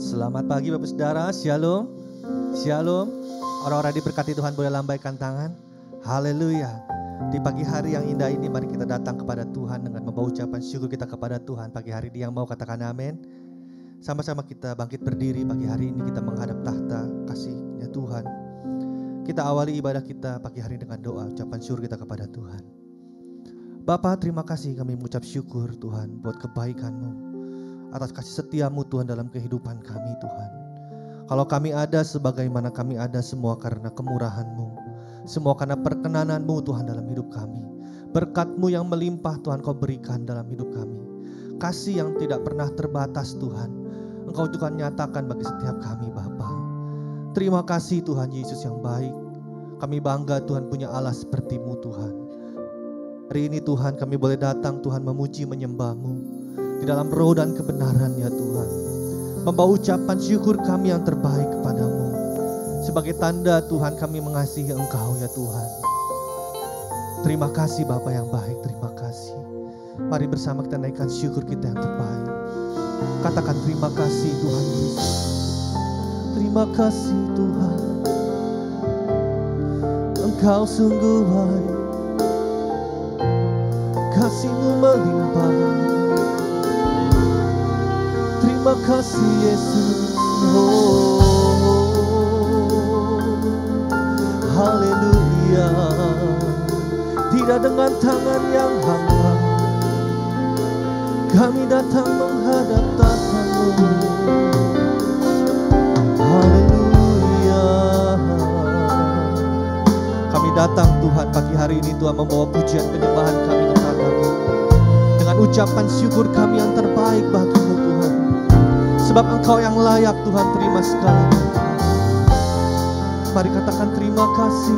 Selamat pagi Bapak Saudara, Shalom. Shalom. Orang-orang diberkati Tuhan boleh lambaikan tangan. Haleluya. Di pagi hari yang indah ini mari kita datang kepada Tuhan dengan membawa ucapan syukur kita kepada Tuhan. Pagi hari ini yang mau katakan amin. Sama-sama kita bangkit berdiri. Pagi hari ini kita menghadap tahta kasih-Nya Tuhan. Kita awali ibadah kita pagi hari dengan doa, ucapan syukur kita kepada Tuhan. Bapa, terima kasih kami mengucap syukur Tuhan buat kebaikan-Mu, atas kasih setia-Mu Tuhan dalam kehidupan kami Tuhan. Kalau kami ada sebagaimana kami ada, semua karena kemurahan-Mu, semua karena perkenanan-Mu Tuhan dalam hidup kami. Berkat-Mu yang melimpah Tuhan Kau berikan dalam hidup kami. Kasih yang tidak pernah terbatas Tuhan, Engkau juga nyatakan bagi setiap kami Bapa. Terima kasih Tuhan Yesus yang baik. Kami bangga Tuhan punya Allah seperti-Mu Tuhan. Hari ini Tuhan kami boleh datang Tuhan memuji menyembah-Mu di dalam roh dan kebenaran ya Tuhan. Membawa ucapan syukur kami yang terbaik kepadamu. Sebagai tanda Tuhan kami mengasihi Engkau ya Tuhan. Terima kasih Bapa yang baik, terima kasih. Mari bersama kita naikkan syukur kita yang terbaik. Katakan terima kasih Tuhan Yesus. Terima kasih Tuhan. Engkau sungguh baik. Kasih-Mu melimpah. Terima kasih Yesus. Haleluya. Tidak dengan tangan yang hampa kami datang menghadap tahta-Mu. Haleluya. Kami datang Tuhan pagi hari ini Tuhan membawa pujian penyembahan kami kepada-Mu dengan ucapan syukur kami yang terbaik bagi-Mu Tuhan. Sebab Engkau yang layak Tuhan, terima sekali. Mari katakan terima kasih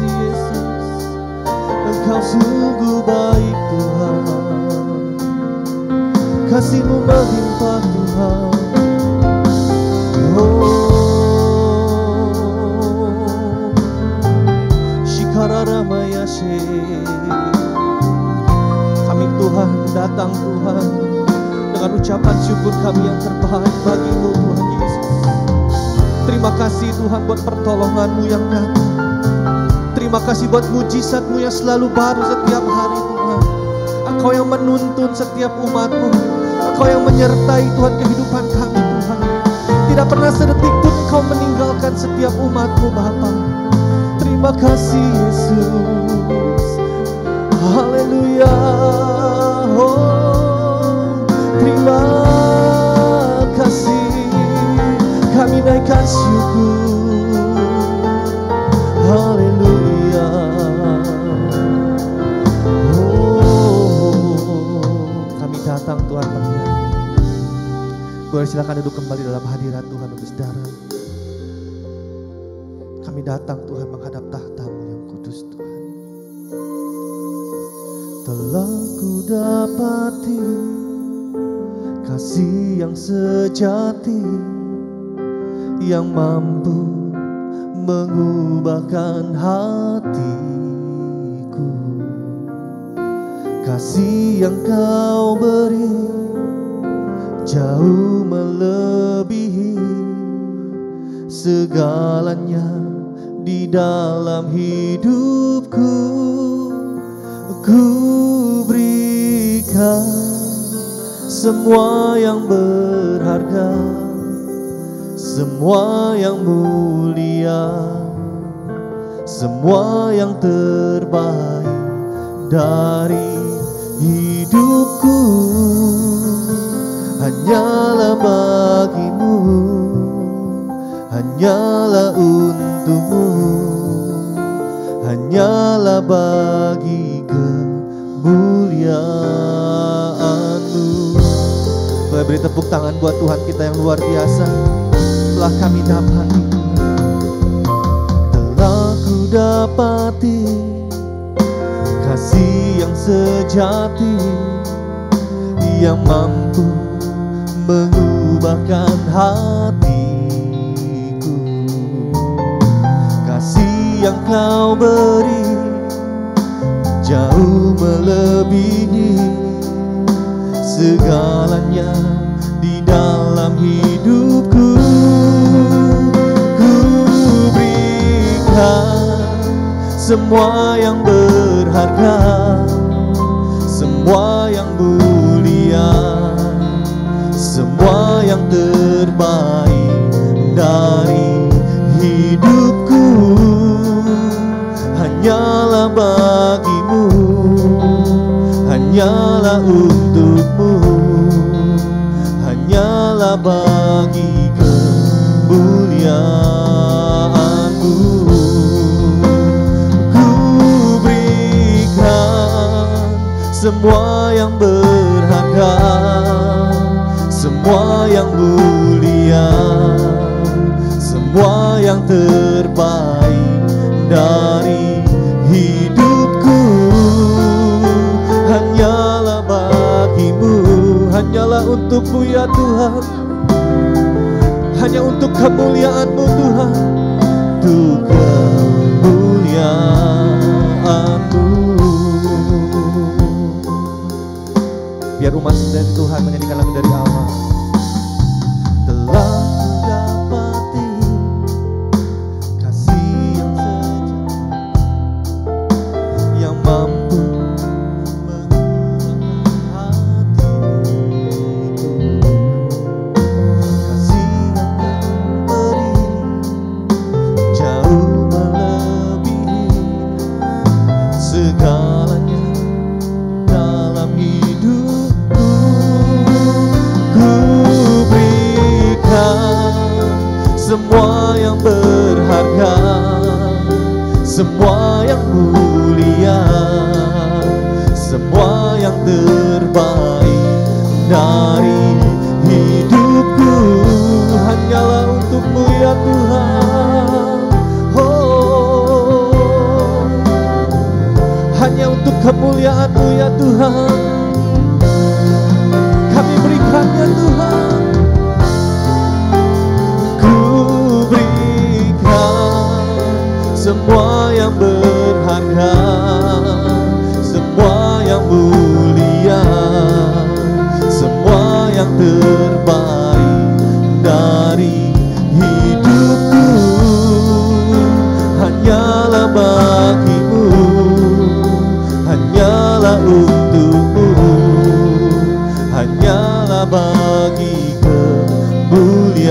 Yesus. Engkau sungguh baik Tuhan. Kasih-Mu melimpah Tuhan. Shikararamayashe. Kami Tuhan datang Tuhan dengan ucapan syukur kami yang terbaik bagi-Mu Tuhan Yesus. Terima kasih Tuhan buat pertolongan-Mu yang nyata. Terima kasih buat mujizat-Mu yang selalu baru setiap hari Tuhan. Engkau yang menuntun setiap umat-Mu. Engkau yang menyertai Tuhan kehidupan kami Tuhan. Tidak pernah sedetik pun Engkau meninggalkan setiap umat-Mu Bapa. Terima kasih Yesus. Haleluya. Terima kasih. Kami naikkan syukur. Haleluya. Kami datang Tuhan pagi. Boleh silakan duduk kembali dalam hadirat Tuhan Bapak Saudara. Kami datang Tuhan menghadap tahta-Mu yang kudus Tuhan. Telah ku dapati kasih yang sejati yang mampu mengubahkan hatiku. Kasih yang Kau beri jauh melebihi segalanya di dalam hidupku. Ku berikan semua yang berharga, semua yang mulia, semua yang terbaik dari hidupku. Hanyalah bagi-Mu, hanyalah untuk-Mu, hanyalah bagi kemuliaan-Mu. Boleh beri tepuk tangan buat Tuhan kita yang luar biasa. Telah kami dapati, telah ku dapati kasih yang sejati yang mampu mengubahkan hatiku. Kasih yang Kau beri jauh melebihi segalanya di dalam hidupku. Ku berikan semua yang berharga, semua yang mulia, semua yang terbaik dari hidupku. Hanyalah bagimu, hanyalah untukmu, hanyalah bagi kemuliaan-Mu. Ku berikan semua yang berharga, semua yang mulia, semua yang terbaik dari hidupku. Hanyalah bagimu, hanyalah untukmu ya Tuhan, hanya untuk kemuliaan-Mu Tuhan, untuk kemuliaan-Mu. Biar umat dari Tuhan menyanyikan lagu dari awal. Telah mendapati kasih yang sejati, yang mampu mengubahkan hatiku. Kasih yang Kau beri jauh melebihi segalanya dalam hidupku. Ku berikan semua yang berharga, semua yang mulia, semua yang terbaik dari hidupku. Hanyalah untukmu ya Tuhan, oh, hanya untuk kemuliaan-Mu ya Tuhan. Kami berikan ya Tuhan. Ku berikan semua yang berharga, semua yang mulia, semua yang terbaik dari hidupku. Hanyalah bagimu, hanyalah untukmu, hanyalah bagi kemuliaan-Mu.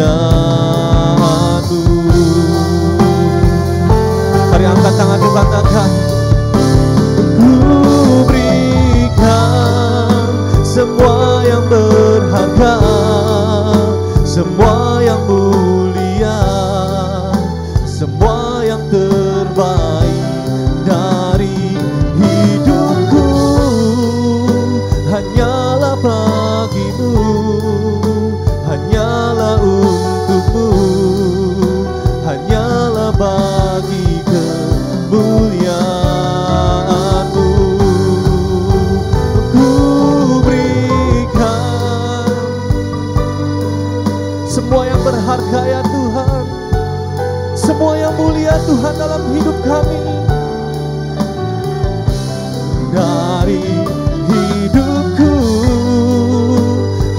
Mari angkat tangan katakan, ku berikan semua yang berharga, semua yang mulia, semua yang terbaik dari hidupku. Hanyalah bagimu, hanyalah untukmu, hanyalah bagi kemuliaan-Mu. Ku berikan semua yang berharga ya Tuhan, semua yang mulia Tuhan dalam hidup kami. Dari hidupku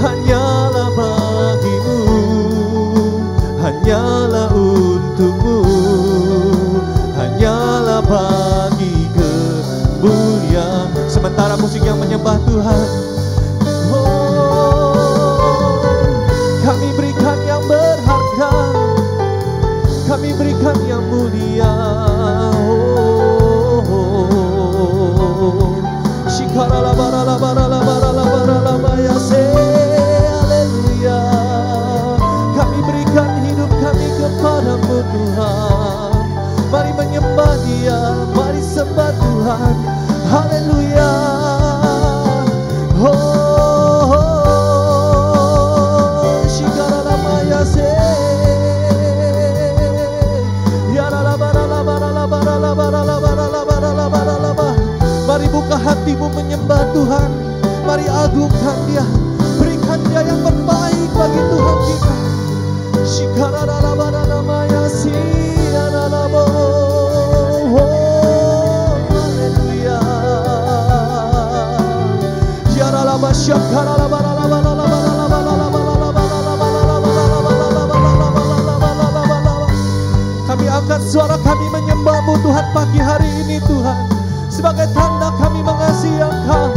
hanyalah bagimu, hanyalah untukmu, hanyalah bagi kemuliaan. Sementara musik yang menyembah Tuhan, oh, kami berikan yang berharga, kami berikan yang mulia. Haleluya. Kami berikan hidup kami kepadamu Tuhan. Mari menyembah Dia, mari sembah Tuhan. Haleluya. Oh, angkat suara kami menyembah-Mu Tuhan pagi hari ini Tuhan. Sebagai tanda kami mengasihi Engkau,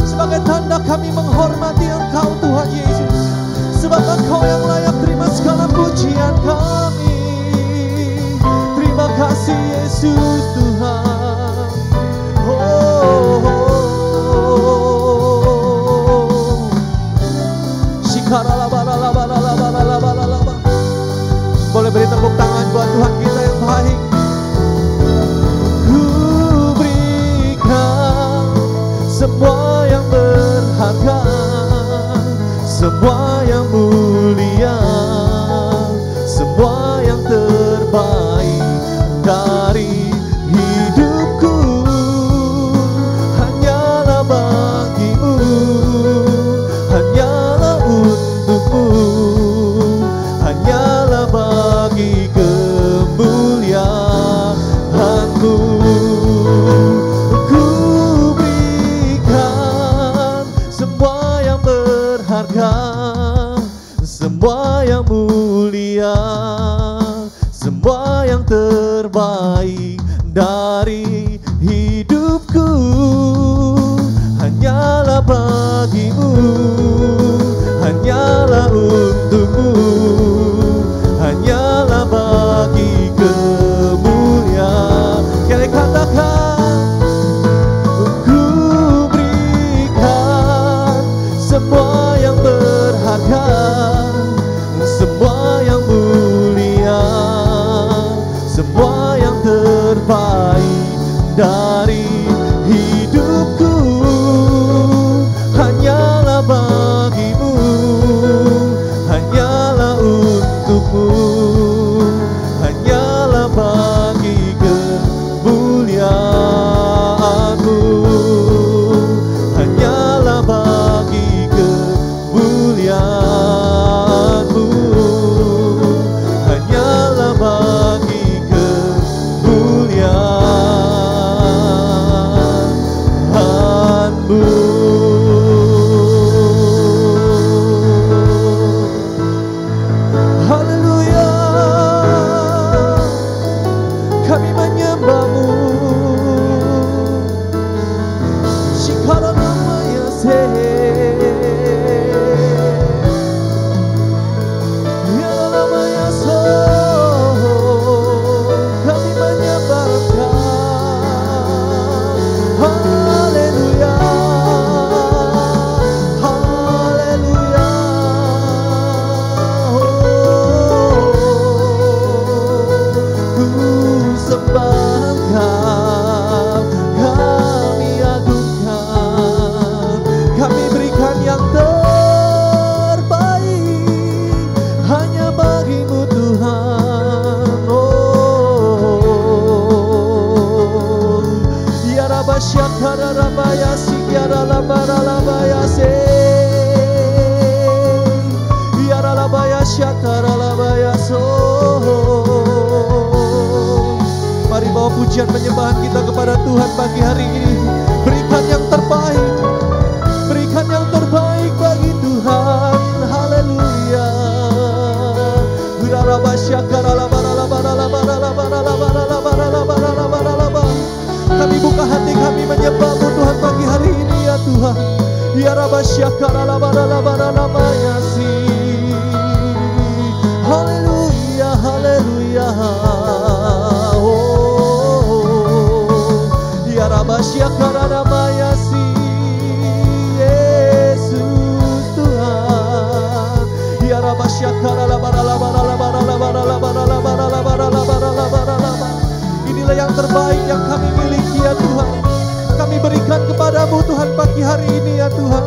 sebagai tanda kami menghormati Engkau Tuhan Yesus. Sebab Engkau yang layak terima segala pujian kami. Terima kasih Yesus Tuhan. Boleh beri tepuk tangan buat Tuhan kita yang baik. Ku berikan semua yang berharga, semua yang mulia, semua yang terbaik dari hidupku. Hanyalah bagimu, hanyalah untukmu, hanyalah bagi kemuliaan-Mu. Ku berikan semua yang berharga, semua yang mulia, semua yang terbaik dari hidupku. Hanyalah bagimu, hanyalah untukmu, hanyalah bagi kemuliaan. Kita katakan, ku berikan semua yang berharga, semua yang mulia, semua yang terbaik dari hidupku. Hanyalah bagimu, hanyalah untukmu, hanyalah bagi kemuliaan-Mu, hanyalah bagi kemuliaan-Mu, hanyalah bagi kemuliaan-Mu. Haleluya, kami menyembah-Mu. Shikaranamaya-se, Yaranamaya-so, kami menyembah Engkau. Haleluya, haleluya. Ku sembah Engkau, kami agungkan, kami berikan yang terbaik hanya bagi-Mu Tuhan. Oh, ya Rabasyakara Rabayasi, ya Ralabara Labayase, ya Ralabayasyakara Labayaso. Mari bawa pujian penyembahan kita kepada Tuhan pagi hari ini. Berikan yang terbaik, berikan yang terbaik bagi Tuhan. Haleluya. Kami buka hati kami menyembah-Mu Tuhan pagi hari ini ya Tuhan. Ya Rabasyakara Labayasi. Haleluya, haleluya. Ya Rabasyakara Rabayasi, Yesus Tuhan. Ya Rabasyakara Labara. Inilah yang terbaik yang kami miliki ya Tuhan. Kami berikan kepada-Mu Tuhan pagi hari ini ya Tuhan.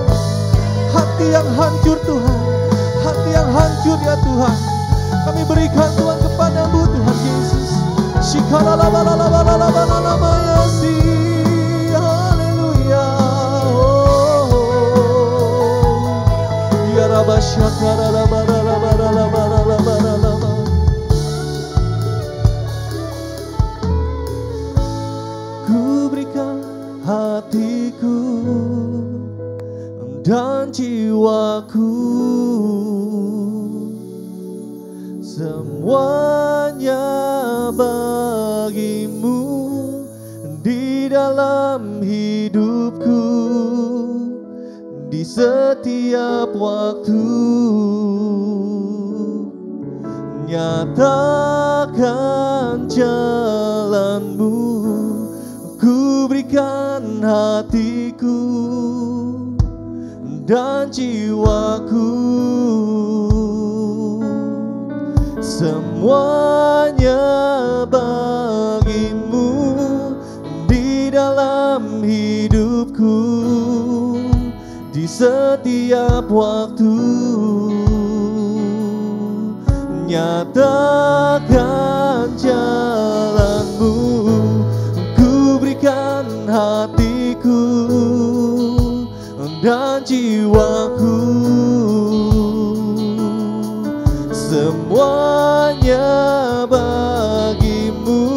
Hati yang hancur Tuhan, hati yang hancur ya Tuhan. Kami berikan Tuhan kepada-Mu Tuhan Yesus. Shikara labara labayasi. Haleluya. Ya Rabasyakara labara. Ku berikan hatiku dan jiwaku, semuanya bagimu di dalam hidupku, di setiap waktu. Nyatakan jalanmu, ku berikan hatiku dan jiwaku. Semuanya bagimu di dalam hidupku, di setiap waktu. Nyatakan jalanmu, ku berikan hatiku dan jiwaku. Semuanya bagimu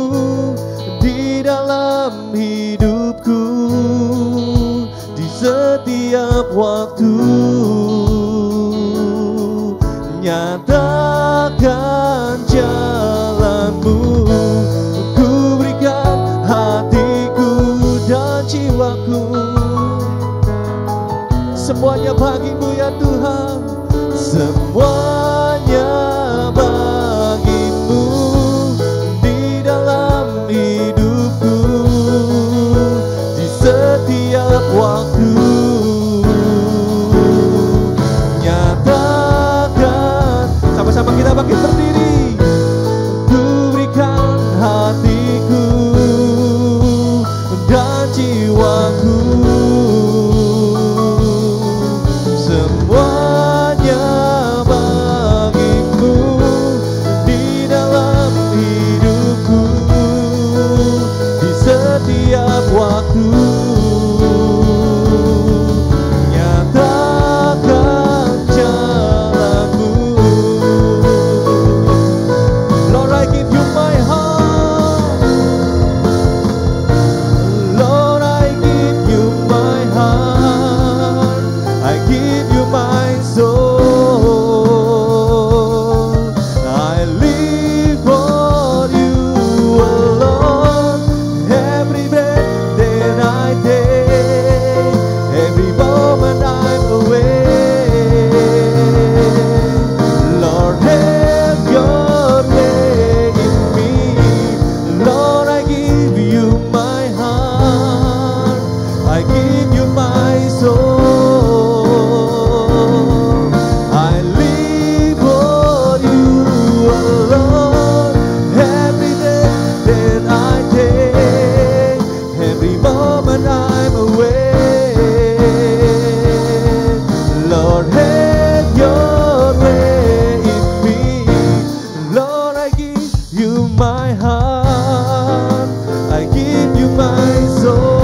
di dalam hidupku, di setiap waktu. Nyatakan jalanmu, ku berikan hatiku dan jiwaku. Semuanya bagimu ya Tuhan, semuanya bagimu di dalam hidupku, di setiap waktu. Nyatakan, sama-sama kita bangkit berdiri. Ku berikan hatiku dan jiwaku. Semuanya bagimu di dalam hidupku, di setiap waktu. Nyatakan jalanmu. Lord, I give you my heart. Lord, I give you my heart. I give you my soul. I live for you alone. Every breath that I take, every moment I'm awake. Lord, have your way in me. Lord, I give you my heart. I give you my soul. I live for you alone. Every day that I take, every moment I'm awake. Lord, have your way in me. Lord, I give you my heart. I give you my soul.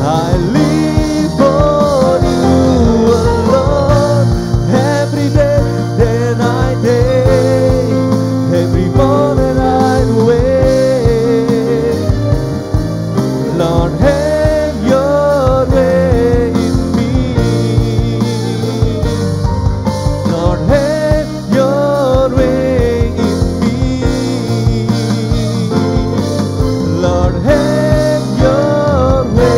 I live for you alone. Every day that I take, every moment I'm awake. Lord, have your way in me. Lord, have your way in me. Lord, have your way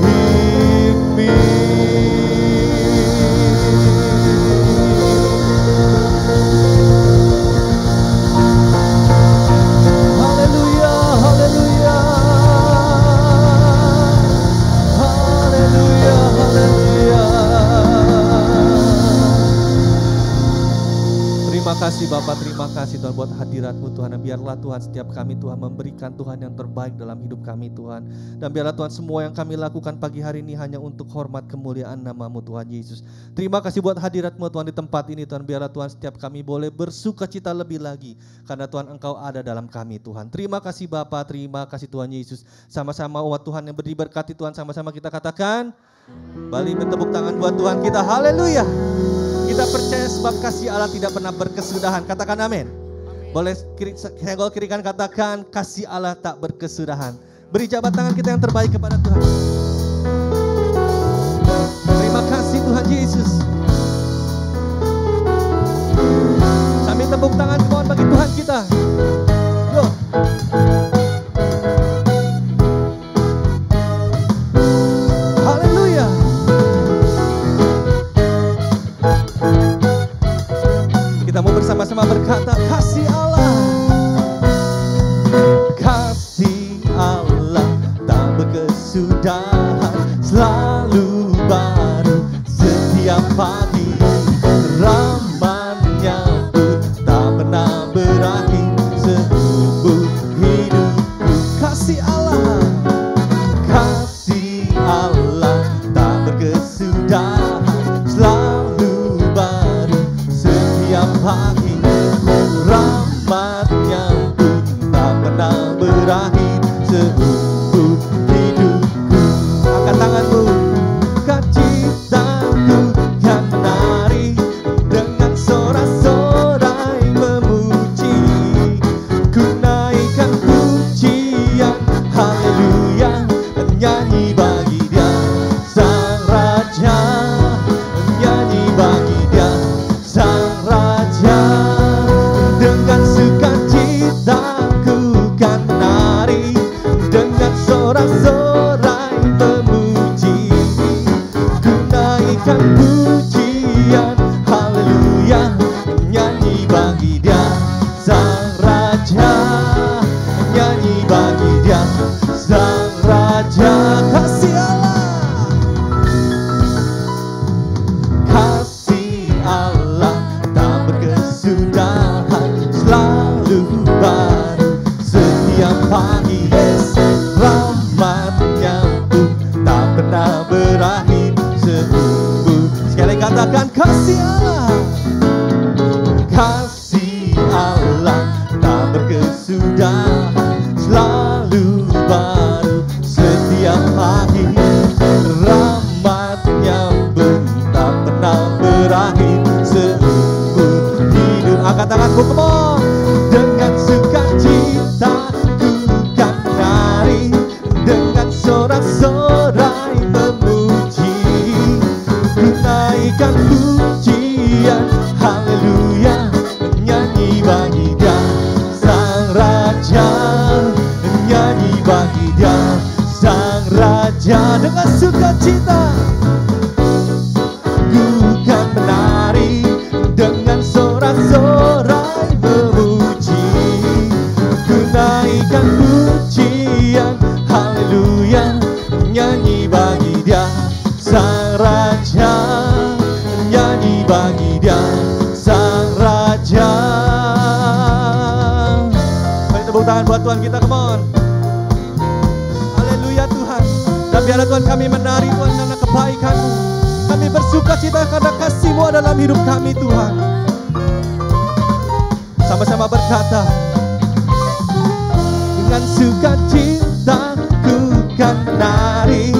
in me. Hallelujah, hallelujah. Hallelujah, hallelujah. Terima kasih Bapak, terima kasih Tuhan buat hadirat-Mu Tuhan. Dan biarlah Tuhan setiap kami Tuhan memberikan Tuhan yang terbaik dalam hidup kami Tuhan. Dan biarlah Tuhan semua yang kami lakukan pagi hari ini hanya untuk hormat kemuliaan nama-Mu Tuhan Yesus. Terima kasih buat hadirat-Mu Tuhan di tempat ini Tuhan. Biarlah Tuhan setiap kami boleh bersuka cita lebih lagi karena Tuhan Engkau ada dalam kami Tuhan. Terima kasih Bapa, terima kasih Tuhan Yesus. Sama-sama umat Tuhan yang diberkati Tuhan, sama-sama kita katakan, Bali bertepuk tangan buat Tuhan kita. Haleluya. Kita percaya sebab kasih Allah tidak pernah berkesudahan. Katakan amin. Boleh senggol kiri kanan katakan, kasih Allah tak berkesudahan. Beri jabat tangan kita yang terbaik kepada Tuhan. Terima kasih Tuhan Yesus. kesudahan selalu baru setiap pagi. Rahmat-Nya pun tak pernah berakhir seumur hidupku. Angkat tanganmu. Ciptaku kan menari dengan sorak-sorai memuji. Ku naikkan pujian, haleluya, nyanyi bagi Dia Sang Raja, nyanyi bagi Dia Sang Raja. Dengan sukacitaku kan menari dengan sorak-sorai memuji. Naikkan pujian, haleluya, nyanyi bagi Dia Sang Raja, nyanyi bagi Dia Sang Raja. Kasih Allah, kasih Allah tak berkesudahan, selalu baru setiap pagi. Yes, rahmat-Nya pun tak pernah berakhir. Sekali katakan kasih Allah, kasih Allah tak berkesudahan, selalu baru setiap pagi. Rahmat-Nya pun tak pernah berakhir seumur hidup. Angkat tanganku, come on. Dengan sukacita ku kan menari dengan sorak-sorai memuji. Naikkan pujian, haleluya, nyanyi bagi Dia Sang Raja, nyanyi bagi Dia Sang Raja. Dengan sukacita ku kan menari dengan sorak-sorai memuji. Ku naikkan pujian, haleluya, nyanyi bagi Dia Sang Raja, nyanyi bagi Dia Sang Raja. Mari tepuk tangan buat Tuhan kita, come on. Haleluya Tuhan. Dan biarlah Tuhan kami menari Tuhan karena kebaikan-Mu. Kami bersuka cita karena kasih-Mu dalam hidup kami Tuhan. Sama-sama berkata, dengan sukacita ku kan menari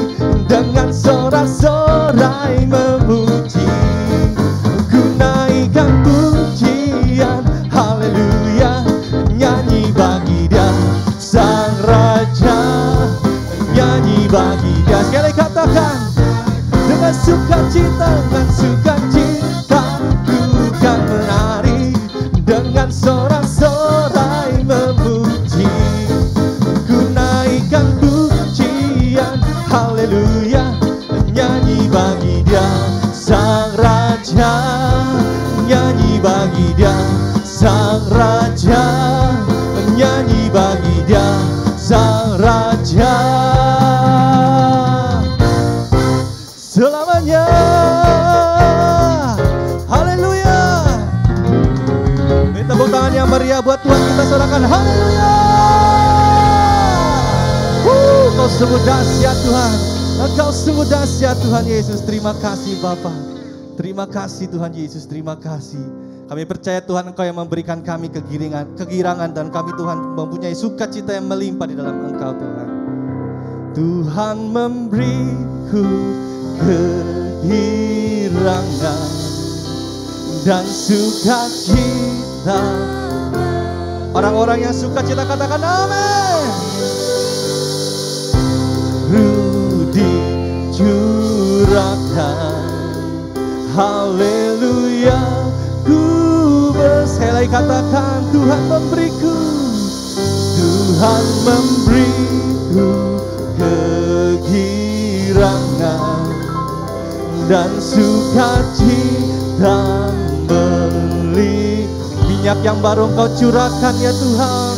dengan sorak-sorai memuji. Ku naikkan pujian, haleluya, nyanyi bagi Dia Sang Raja, nyanyi bagi Dia. Sekali katakan, dengan sukacita ku kan menari dengan sorak-sorai memuji. Ku naikkan pujian, haleluya, nyanyi bagi Dia Sang Raja, nyanyi bagi Dia Sang Raja, nyanyi bagi Dia Sang Raja selamanya. Haleluya. Beri tepuk tangan yang meriah buat Tuhan kita sorakan. Haleluya. Kau sungguh dahsyat Tuhan. Engkau sungguh dahsyat Tuhan Yesus. Terima kasih Bapa. Terima kasih Tuhan Yesus. Terima kasih. Kami percaya Tuhan Engkau yang memberikan kami kegirangan dan kami Tuhan mempunyai sukacita yang melimpah di dalam Engkau Tuhan. Tuhan memberiku kegirangan dan sukacita. Orang-orang yang sukacita katakan amin. Dicurahkan, haleluya, ku berselai katakan Tuhan memberiku kegirangan dan sukacita beli. Minyak yang baru Engkau curahkan ya Tuhan,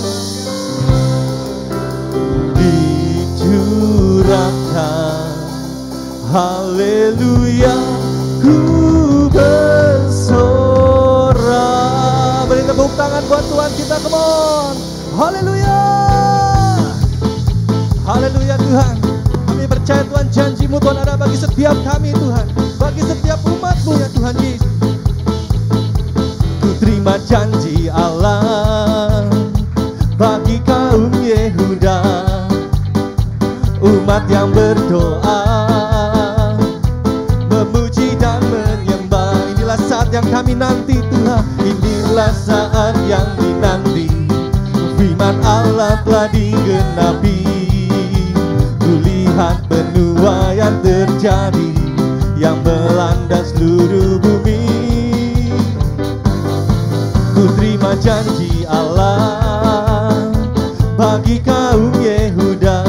dicurahkan, haleluya, ku bersorak. Beri tepuk tangan buat Tuhan kita, come on. Haleluya, haleluya Tuhan. Kami percaya Tuhan, janji-Mu Tuhan ada bagi setiap kami Tuhan. bagi setiap umat-Mu ya Tuhan Yesus. Ku terima janji Allah bagi kaum Yehuda, umat yang berdoa, memuji dan menyembah. Inilah saat yang kami nanti Tuhan, inilah saat yang dinanti. Firman Allah telah digenapi, kulihat penuaian terjadi yang melanda seluruh bumi. Ku terima janji Allah bagi kaum Yehuda,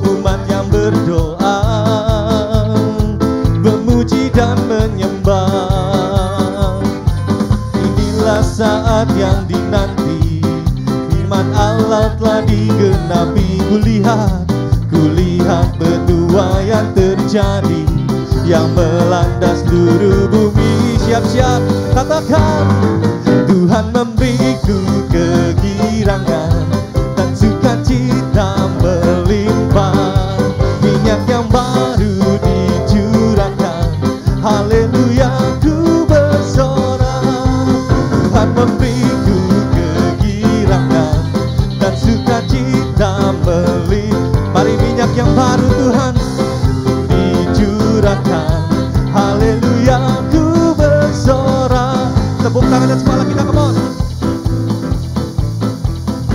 umat yang berdoa, memuji dan menyembah. Inilah saat yang dinanti, firman Allah telah digenapi. Kulihat penuaian terjadi yang melanda seluruh bumi. Siap-siap katakan, Tuhan memberiku kegirangan dan sukacita melimpah. Minyak yang baru dicurahkan, haleluya ku bersorak. Tuhan memberiku kegirangan dan sukacita melimpah. Mari minyak yang baru Tuhan dicurahkan, haleluya ku bersorak. Tepuk tangan dan kepala kita, come on.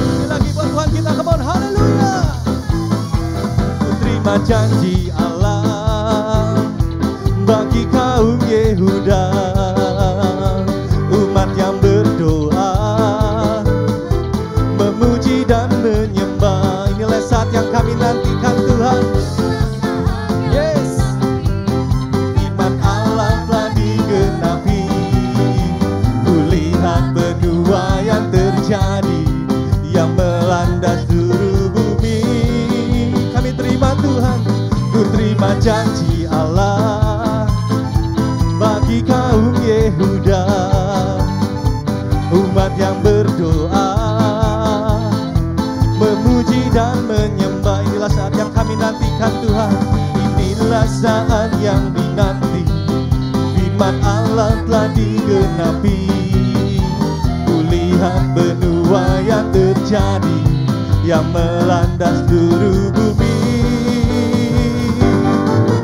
Ini lagi buat Tuhan kita, come on, haleluya. Ku terima janji Allah bagi kaum Yehuda, umat yang berdoa, memuji dan menyembah. Inilah saat yang kami nantikan Tuhan. Yes, firman Allah telah digenapi, kulihat penuaian terjadi yang melanda seluruh bumi. Kami terima Tuhan, ku terima janji Allah bagi kaum Yehuda, umat yang berdoa, memuji dan menyembah. Inilah saat yang kami nantikan Tuhan, inilah saat yang dinanti. Firman Allah telah digenapi, kulihat penuaian terjadi yang melanda seluruh bumi.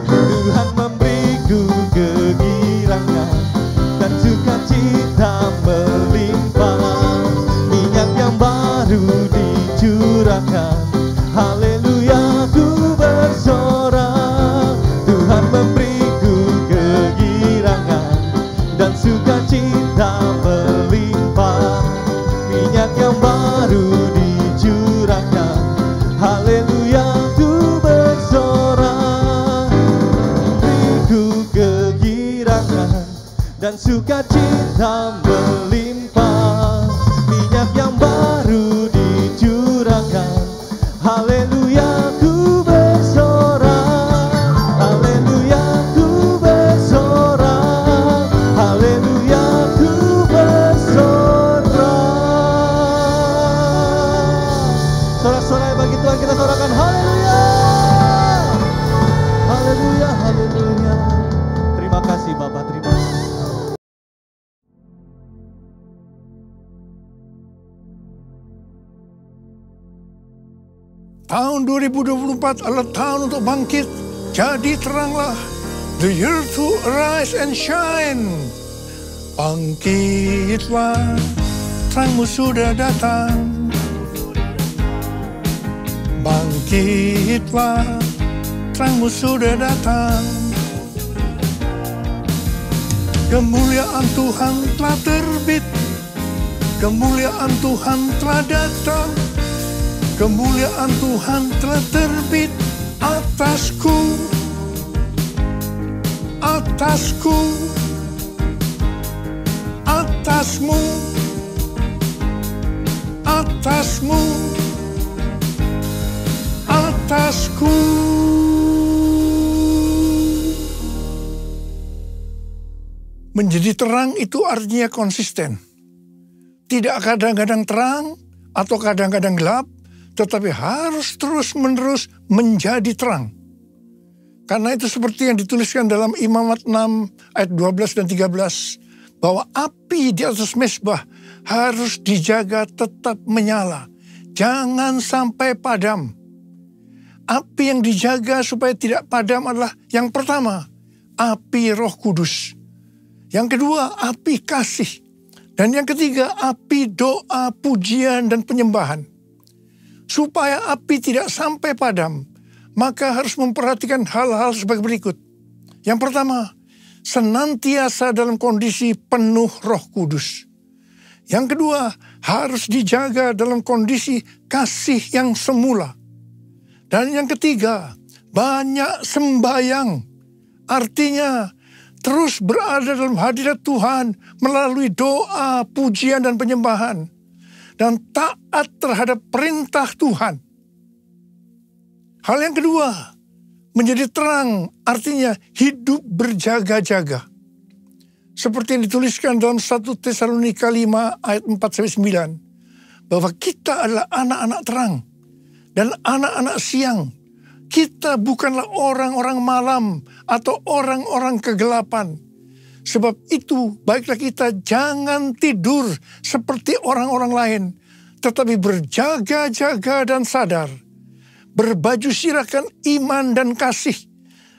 Tuhan memberiku kegirangan dan sukacita melimpah. Minyak yang baru dicurahkan, haleluya ku bersorak. Tuhan memberiku kegirangan dan sukacita melimpah. Minyak yang baru dicurahkan, haleluya ku bersorak. Memberiku kegirangan dan sukacita melimpah. Minyak yang baru dicurahkan, haleluya ku bersorak, haleluya ku bersorak, haleluya ku bersorak. Sorak-sorai bagi Tuhan kita sorakan, haleluya, haleluya, haleluya. Terima kasih Bapak, terima kasih. Tahun 2024 adalah tahun untuk bangkit. Jadi teranglah. The year to arise and shine. Bangkitlah, terangmu sudah datang. Bangkitlah, terangmu sudah datang. Kemuliaan Tuhan telah terbit. Kemuliaan Tuhan telah datang. Kemuliaan Tuhan telah terbit atasku, atasku, atasmu, atasmu, atasku. Menjadi terang itu artinya konsisten. Tidak kadang-kadang terang atau kadang-kadang gelap, tetapi harus terus-menerus menjadi terang. Karena itu seperti yang dituliskan dalam Imamat 6 ayat 12 dan 13. Bahwa api di atas mezbah harus dijaga tetap menyala. Jangan sampai padam. Api yang dijaga supaya tidak padam adalah yang pertama, api Roh Kudus. Yang kedua, api kasih. Dan yang ketiga, api doa, pujian, dan penyembahan. Supaya api tidak sampai padam, maka harus memperhatikan hal-hal sebagai berikut. Yang pertama, senantiasa dalam kondisi penuh Roh Kudus. Yang kedua, harus dijaga dalam kondisi kasih yang semula. Dan yang ketiga, banyak sembahyang. Artinya, terus berada dalam hadirat Tuhan melalui doa, pujian, dan penyembahan. Dan taat terhadap perintah Tuhan. Hal yang kedua, menjadi terang, artinya hidup berjaga-jaga. Seperti yang dituliskan dalam 1 Tesalonika 5 ayat 4-9. Bahwa kita adalah anak-anak terang dan anak-anak siang. Kita bukanlah orang-orang malam atau orang-orang kegelapan. Sebab itu baiklah kita jangan tidur seperti orang-orang lain. Tetapi berjaga-jaga dan sadar. Berbaju sirahkan iman dan kasih.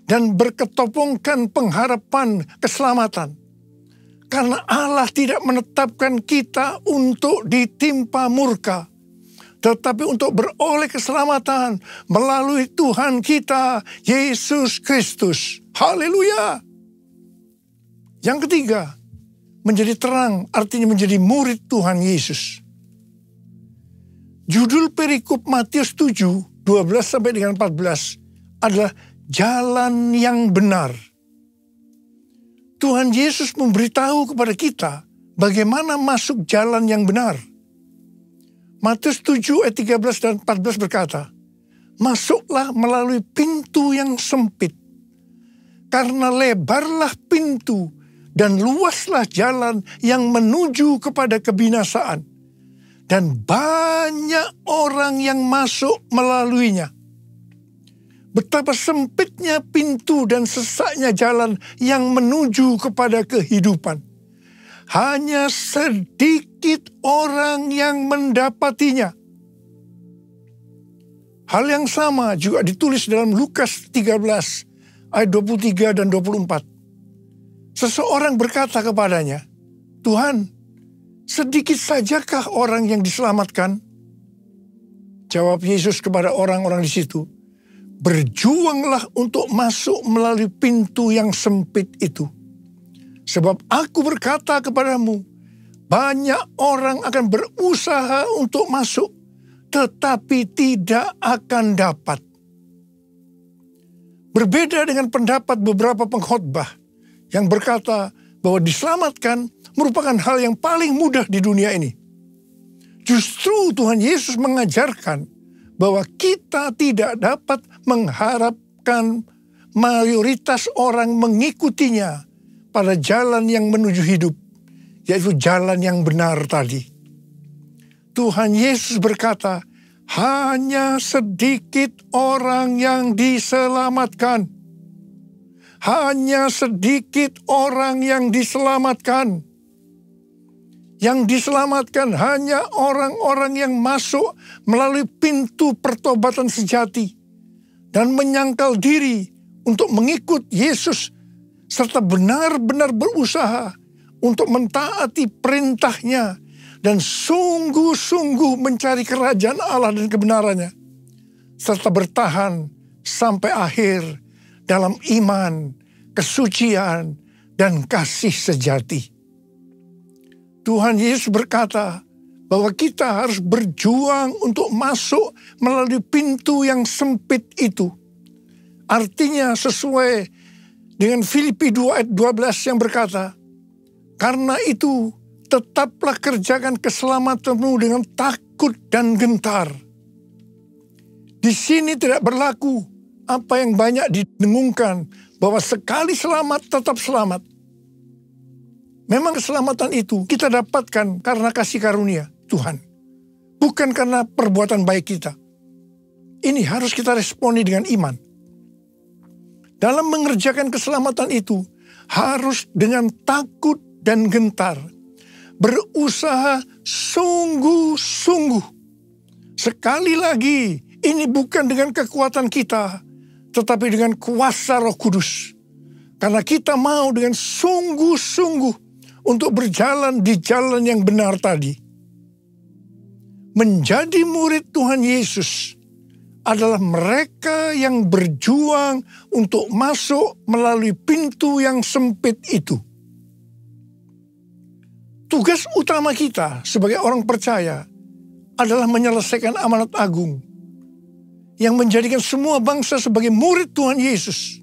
Dan berketopongkan pengharapan keselamatan. Karena Allah tidak menetapkan kita untuk ditimpa murka. Tetapi untuk beroleh keselamatan melalui Tuhan kita, Yesus Kristus. Haleluya. Yang ketiga, menjadi terang artinya menjadi murid Tuhan Yesus. Judul perikop Matius 7, 12 sampai dengan 14 adalah jalan yang benar. Tuhan Yesus memberitahu kepada kita bagaimana masuk jalan yang benar. Matius 7 ayat 13 dan 14 berkata, masuklah melalui pintu yang sempit. Karena lebarlah pintu dan luaslah jalan yang menuju kepada kebinasaan. Dan banyak orang yang masuk melaluinya. Betapa sempitnya pintu dan sesaknya jalan yang menuju kepada kehidupan. Hanya sedikit orang yang mendapatinya. Hal yang sama juga ditulis dalam Lukas 13 ayat 23 dan 24. Seseorang berkata kepadanya, Tuhan, sedikit sajakah orang yang diselamatkan? Jawab Yesus kepada orang-orang di situ, berjuanglah untuk masuk melalui pintu yang sempit itu. Sebab aku berkata kepadamu, banyak orang akan berusaha untuk masuk, tetapi tidak akan dapat. Berbeda dengan pendapat beberapa pengkhotbah yang berkata bahwa diselamatkan merupakan hal yang paling mudah di dunia ini. Justru Tuhan Yesus mengajarkan bahwa kita tidak dapat mengharapkan mayoritas orang mengikutinya pada jalan yang menuju hidup, yaitu jalan yang benar tadi. Tuhan Yesus berkata, hanya sedikit orang yang diselamatkan. Hanya sedikit orang yang diselamatkan. Yang diselamatkan hanya orang-orang yang masuk melalui pintu pertobatan sejati dan menyangkal diri untuk mengikut Yesus serta benar-benar berusaha untuk mentaati perintahnya dan sungguh-sungguh mencari kerajaan Allah dan kebenarannya, serta bertahan sampai akhir dalam iman, kesucian, dan kasih sejati. Tuhan Yesus berkata bahwa kita harus berjuang untuk masuk melalui pintu yang sempit itu. Artinya sesuai dengan Filipi 2 ayat 12 yang berkata, karena itu tetaplah kerjakan keselamatanmu dengan takut dan gentar. Di sini tidak berlaku apa yang banyak didengungkan, bahwa sekali selamat tetap selamat. Memang keselamatan itu kita dapatkan karena kasih karunia Tuhan, bukan karena perbuatan baik kita. Ini harus kita responi dengan iman. dalam mengerjakan keselamatan itu harus dengan takut dan gentar, berusaha sungguh-sungguh. Sekali lagi, ini bukan dengan kekuatan kita, tetapi dengan kuasa Roh Kudus. Karena kita mau dengan sungguh-sungguh untuk berjalan di jalan yang benar tadi. Menjadi murid Tuhan Yesus adalah mereka yang berjuang untuk masuk melalui pintu yang sempit itu. Tugas utama kita sebagai orang percaya adalah menyelesaikan amanat agung yang menjadikan semua bangsa sebagai murid Tuhan Yesus.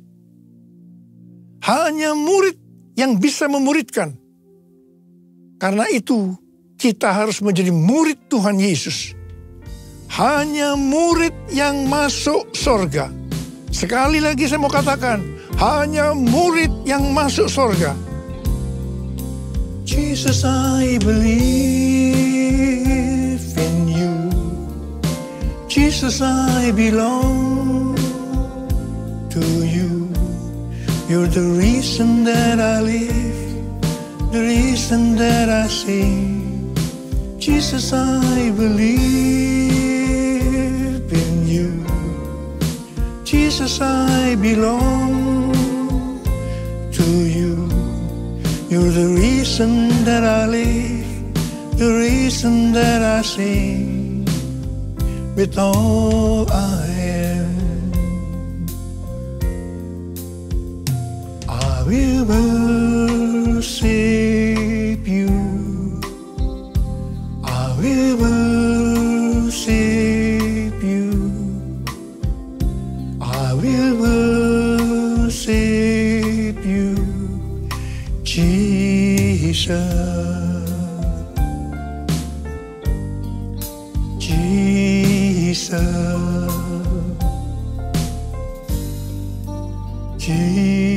Hanya murid yang bisa memuridkan. Karena itu kita harus menjadi murid Tuhan Yesus. Hanya murid yang masuk surga. Sekali lagi saya mau katakan, hanya murid yang masuk surga. Jesus, I believe in you. Jesus, I belong to you. You're the reason that I live, the reason that I sing. Jesus, I believe in you. Jesus, I belong to you. You're the reason that I live, the reason that I sing. With all I am, I will worship you. I will worship you. I will worship you, Jesus. Jesus.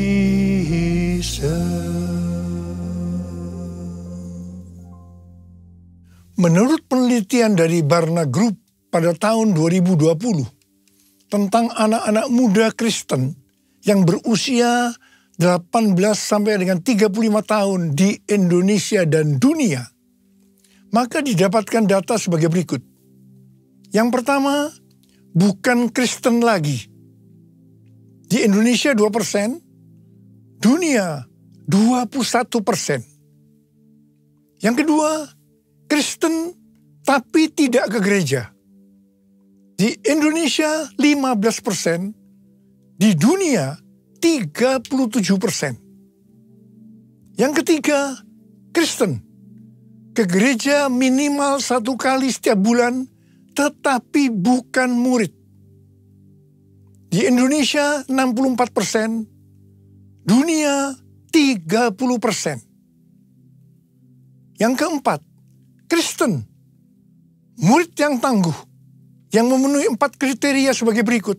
Menurut penelitian dari Barna Group pada tahun 2020 tentang anak-anak muda Kristen yang berusia 18 sampai dengan 35 tahun di Indonesia dan dunia, maka didapatkan data sebagai berikut. Yang pertama, bukan Kristen lagi. Di Indonesia 2%, dunia 21%. Yang kedua, Kristen tapi tidak ke gereja. Di Indonesia 15%, di dunia 37%. Yang ketiga, Kristen ke gereja minimal 1 kali setiap bulan, tetapi bukan murid. Di Indonesia 64%, dunia 30%. Yang keempat, Kristen, murid yang tangguh, yang memenuhi 4 kriteria sebagai berikut.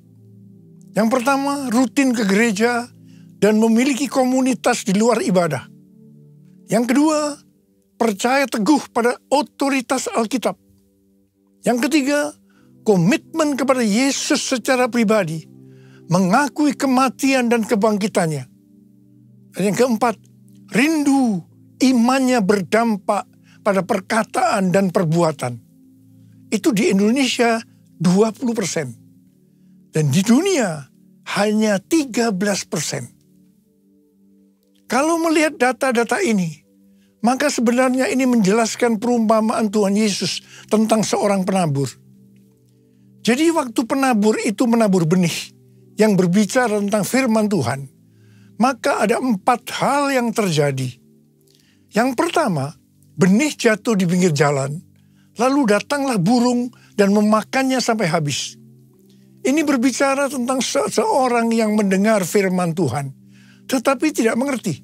Yang pertama, rutin ke gereja dan memiliki komunitas di luar ibadah. Yang kedua, percaya teguh pada otoritas Alkitab. Yang ketiga, komitmen kepada Yesus secara pribadi, mengakui kematian dan kebangkitannya. Dan yang keempat, rindu imannya berdampak pada perkataan dan perbuatan. Itu di Indonesia 20%. Dan di dunia hanya 13%. Kalau melihat data-data ini, maka sebenarnya ini menjelaskan perumpamaan Tuhan Yesus tentang seorang penabur. Jadi waktu penabur itu menabur benih yang berbicara tentang firman Tuhan, maka ada 4 hal yang terjadi. Yang pertama, benih jatuh di pinggir jalan, lalu datanglah burung dan memakannya sampai habis. Ini berbicara tentang seseorang yang mendengar firman Tuhan, tetapi tidak mengerti.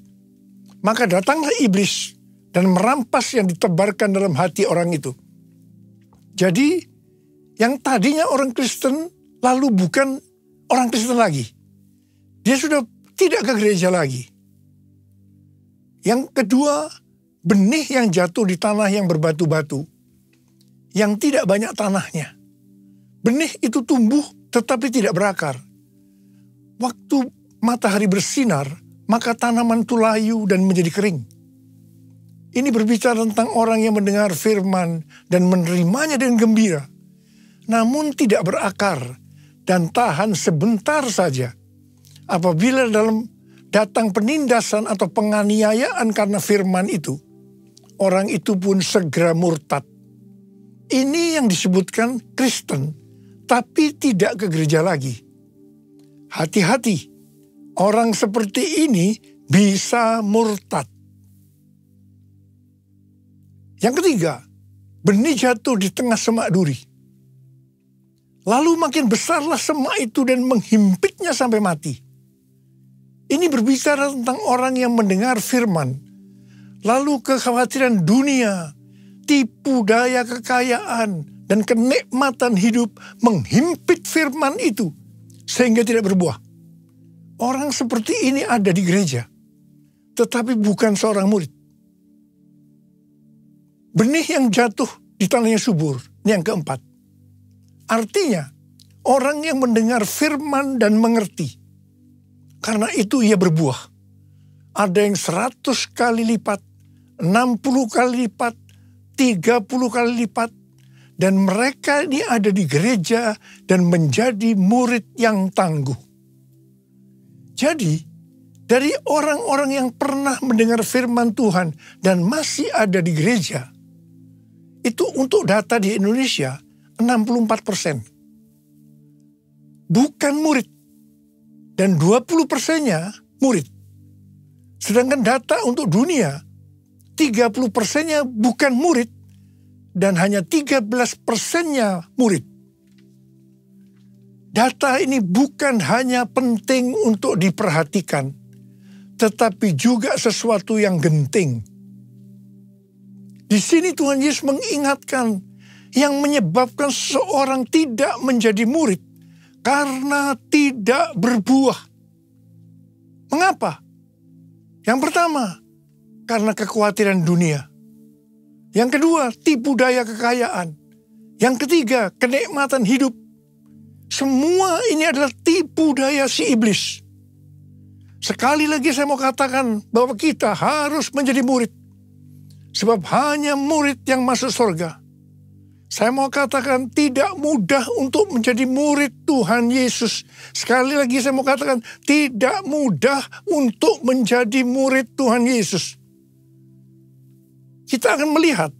Maka datanglah iblis dan merampas yang ditebarkan dalam hati orang itu. Jadi, yang tadinya orang Kristen, lalu bukan orang Kristen lagi. Dia sudah tidak ke gereja lagi. Yang kedua, benih yang jatuh di tanah yang berbatu-batu, yang tidak banyak tanahnya. Benih itu tumbuh tetapi tidak berakar. Waktu matahari bersinar, maka tanaman itu layu dan menjadi kering. Ini berbicara tentang orang yang mendengar firman dan menerimanya dengan gembira, namun tidak berakar dan tahan sebentar saja. Apabila datang penindasan atau penganiayaan karena firman itu, orang itu pun segera murtad. Ini yang disebutkan Kristen, tapi tidak ke gereja lagi. Hati-hati, orang seperti ini bisa murtad. Yang ketiga, benih jatuh di tengah semak duri. Lalu makin besarlah semak itu dan menghimpitnya sampai mati. Ini berbicara tentang orang yang mendengar firman, lalu kekhawatiran dunia, tipu daya kekayaan, dan kenikmatan hidup menghimpit firman itu sehingga tidak berbuah. Orang seperti ini ada di gereja, tetapi bukan seorang murid. Benih yang jatuh di tanah yang subur, ini yang keempat. Artinya, orang yang mendengar firman dan mengerti, karena itu ia berbuah. Ada yang 100 kali lipat, 60 kali lipat, 30 kali lipat. Dan mereka ini ada di gereja dan menjadi murid yang tangguh. Jadi, dari orang-orang yang pernah mendengar firman Tuhan dan masih ada di gereja, itu untuk data di Indonesia 64%. Bukan murid. Dan 20%-nya murid. Sedangkan data untuk dunia, 30%-nya bukan murid dan hanya 13%-nya murid. Data ini bukan hanya penting untuk diperhatikan, tetapi juga sesuatu yang genting. Di sini Tuhan Yesus mengingatkan yang menyebabkan seseorang tidak menjadi murid karena tidak berbuah. Mengapa? Yang pertama, karena kekhawatiran dunia. Yang kedua, tipu daya kekayaan. Yang ketiga, kenikmatan hidup. Semua ini adalah tipu daya si iblis. Sekali lagi saya mau katakan bahwa kita harus menjadi murid. Sebab hanya murid yang masuk surga. Saya mau katakan tidak mudah untuk menjadi murid Tuhan Yesus. Sekali lagi saya mau katakan tidak mudah untuk menjadi murid Tuhan Yesus. Kita akan melihat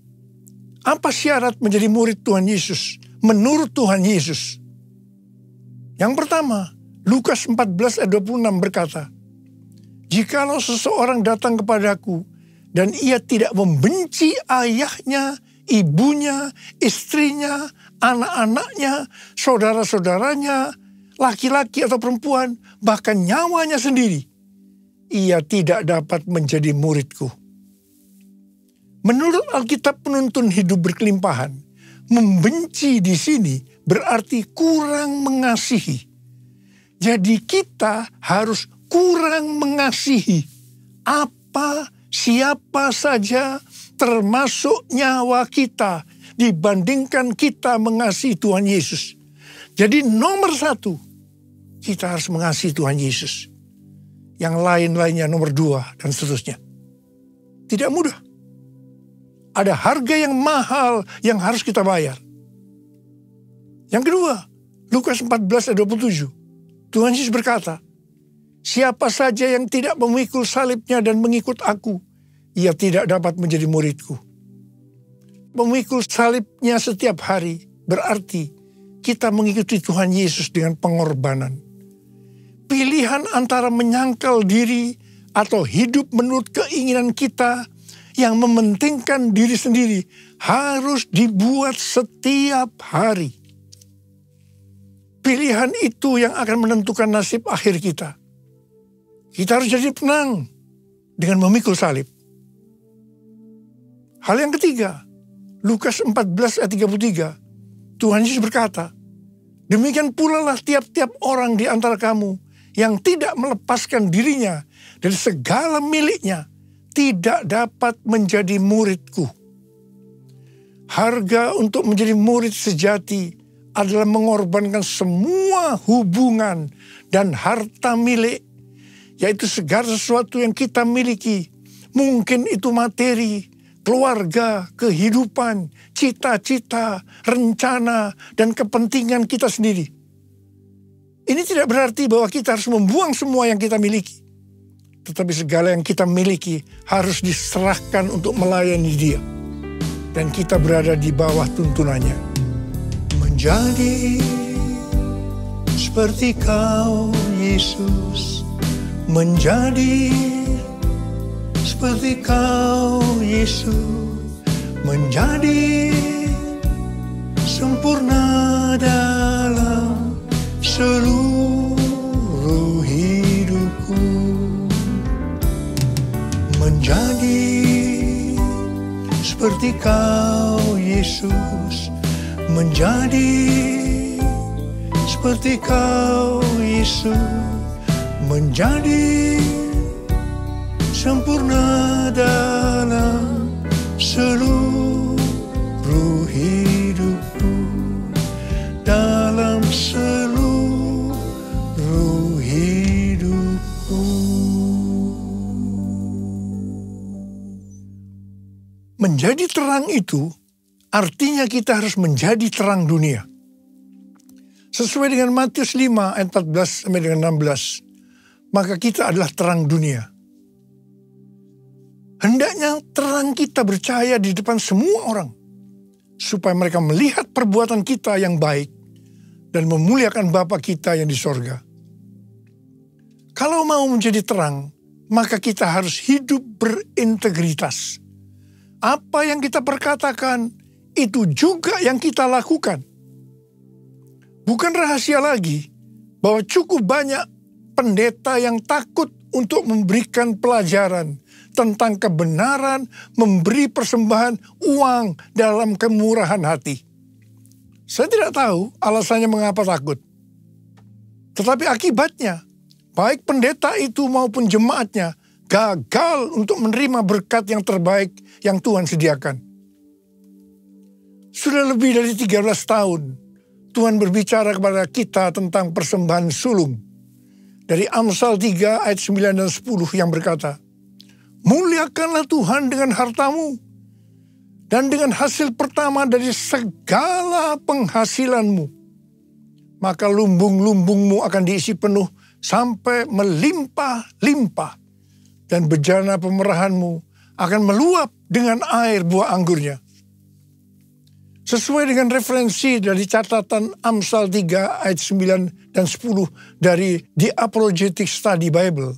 apa syarat menjadi murid Tuhan Yesus menurut Tuhan Yesus. Yang pertama, Lukas 14 ayat 26 berkata, "Jikalau seseorang datang kepadaku dan ia tidak membenci ayahnya, ibunya, istrinya, anak-anaknya, saudara-saudaranya, laki-laki atau perempuan, bahkan nyawanya sendiri, ia tidak dapat menjadi muridku." Menurut Alkitab penuntun hidup berkelimpahan, membenci di sini berarti kurang mengasihi. Jadi kita harus kurang mengasihi siapa saja termasuk nyawa kita dibandingkan kita mengasihi Tuhan Yesus. Jadi nomor satu, kita harus mengasihi Tuhan Yesus. Yang lain-lainnya nomor dua dan seterusnya. Tidak mudah. Ada harga yang mahal yang harus kita bayar. Yang kedua, Lukas 14 ayat 27. Tuhan Yesus berkata, "Siapa saja yang tidak memikul salibnya dan mengikut aku, ia tidak dapat menjadi muridku." Memikul salibnya setiap hari berarti kita mengikuti Tuhan Yesus dengan pengorbanan. Pilihan antara menyangkal diri atau hidup menurut keinginan kita yang mementingkan diri sendiri harus dibuat setiap hari. Pilihan itu yang akan menentukan nasib akhir kita. Kita harus jadi tenang dengan memikul salib. Hal yang ketiga, Lukas 14 ayat 33, Tuhan Yesus berkata, "Demikian pula lah tiap-tiap orang di antara kamu yang tidak melepaskan dirinya dari segala miliknya, tidak dapat menjadi muridku." Harga untuk menjadi murid sejati adalah mengorbankan semua hubungan dan harta milik yaitu segala sesuatu yang kita miliki. Mungkin itu materi, keluarga, kehidupan, cita-cita, rencana, dan kepentingan kita sendiri. Ini tidak berarti bahwa kita harus membuang semua yang kita miliki. Tetapi segala yang kita miliki harus diserahkan untuk melayani Dia. Dan kita berada di bawah tuntunannya. Menjadi seperti Kau, Yesus. Menjadi seperti Kau, Yesus. Menjadi sempurna dalam seluruh hidupku. Menjadi seperti Kau, Yesus. Menjadi seperti Kau, Yesus. Menjadi sempurna dalam seluruh hidupku. Dalam seluruh hidupku. Menjadi terang itu artinya kita harus menjadi terang dunia. Sesuai dengan Matius 5 ayat 14 sampai dengan 16. Maka kita adalah terang dunia. Hendaknya terang kita bercahaya di depan semua orang. Supaya mereka melihat perbuatan kita yang baik. Dan memuliakan Bapa kita yang di sorga. Kalau mau menjadi terang, maka kita harus hidup berintegritas. Apa yang kita perkatakan, itu juga yang kita lakukan. Bukan rahasia lagi bahwa cukup banyak pendeta yang takut untuk memberikan pelajaran tentang kebenaran memberi persembahan uang dalam kemurahan hati. Saya tidak tahu alasannya mengapa takut. Tetapi akibatnya, baik pendeta itu maupun jemaatnya gagal untuk menerima berkat yang terbaik yang Tuhan sediakan. Sudah lebih dari 13 tahun, Tuhan berbicara kepada kita tentang persembahan sulung. Dari Amsal 3 ayat 9 dan 10 yang berkata, muliakanlah Tuhan dengan hartamu, dan dengan hasil pertama dari segala penghasilanmu. Maka lumbung-lumbungmu akan diisi penuh sampai melimpah-limpah. Dan bejana pemerahanmu akan meluap dengan air buah anggurnya. Sesuai dengan referensi dari catatan Amsal 3 ayat 9 dan 10 dari The Apologetic Study Bible.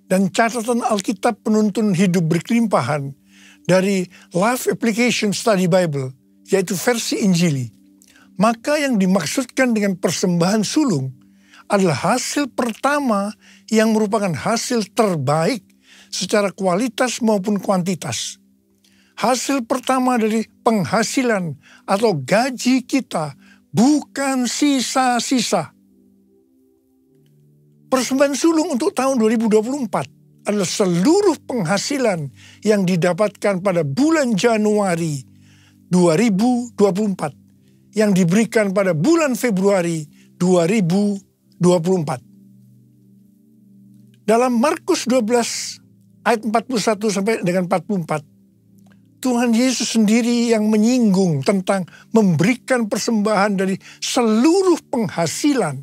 Dan catatan Alkitab Penuntun Hidup Berkelimpahan dari Life Application Study Bible, yaitu versi Injili. Maka yang dimaksudkan dengan persembahan sulung adalah hasil pertama yang merupakan hasil terbaik secara kualitas maupun kuantitas. Hasil pertama dari penghasilan atau gaji kita, bukan sisa-sisa. Persembahan sulung untuk tahun 2024 adalah seluruh penghasilan yang didapatkan pada bulan Januari 2024 yang diberikan pada bulan Februari 2024. Dalam Markus 12 ayat 41 sampai dengan 44, Tuhan Yesus sendiri yang menyinggung tentang memberikan persembahan dari seluruh penghasilan